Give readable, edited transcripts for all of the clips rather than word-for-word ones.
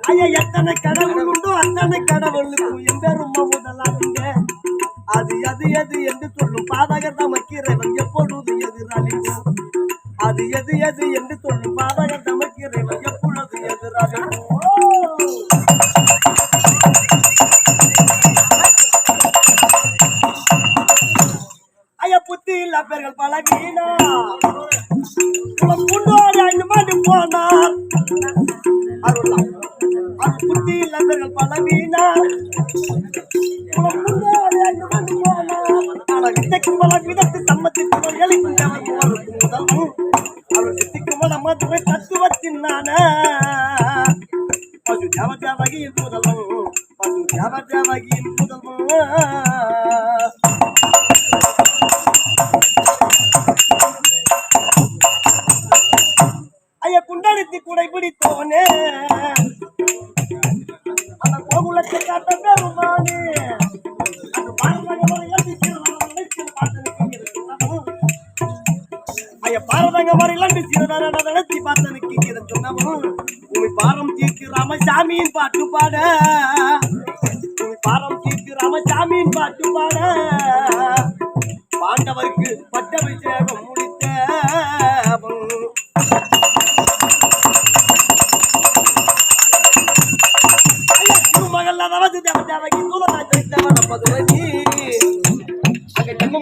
ஐயா எத்தனை கடவுள் உண்டோ அத்தனை கடவுளுக்கும் எம்பெரும் முதலாங்க அது எது எது என்று சொல்லும் பாதகர் தமக்கு இறைவன் எப்பொழுது எதிராளிக்கும் அது எது எது என்று சொல்லும் பாதகர் தமக்கு இறைவன் எப்பொழுது எதிராளிக்கும் ஐயா புத்தி இல்ல பேர்கள் பல வீணா முன்னோடி 5 மாடி போனார் புத்தி இல்ல பேர்கள் பல வீணா வித்தைக்கும் பல விதத்து சம்மதித்தவர்களை அவர் சித்திக்கும் பல மதுரை தத்துவத்தின் பசு தேவதேவகியின் முதல்வன் பசு தேவதேவகியின் முதல்வன் ஐயா குண்டடித்து குடை பிடித்தோனே அந்த கோகுலத்தை காட்ட பெருமானே ஐயா பாரதங்க வரையில நடத்தி பார்த்தனுக்கு உண்மை பாரம் தீர்க்கு ராமசாமியின் பாட்டு பாட உண்மை பாரம் தீர்க்கு ராமசாமியின் பாட்டு பாட பாண்டவருக்கு பட்டாபிஷேகம் முடித்த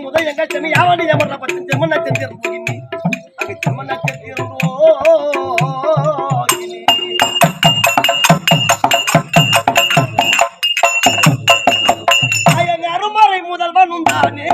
முதல் எங்க சென்னை யாவனி எமர்ல பத்து ஜெமன் நட்சத்திரம் போகினி அங்க ஜெமன் நட்சத்திரம் அருமறை முதல்வன் உண்டானே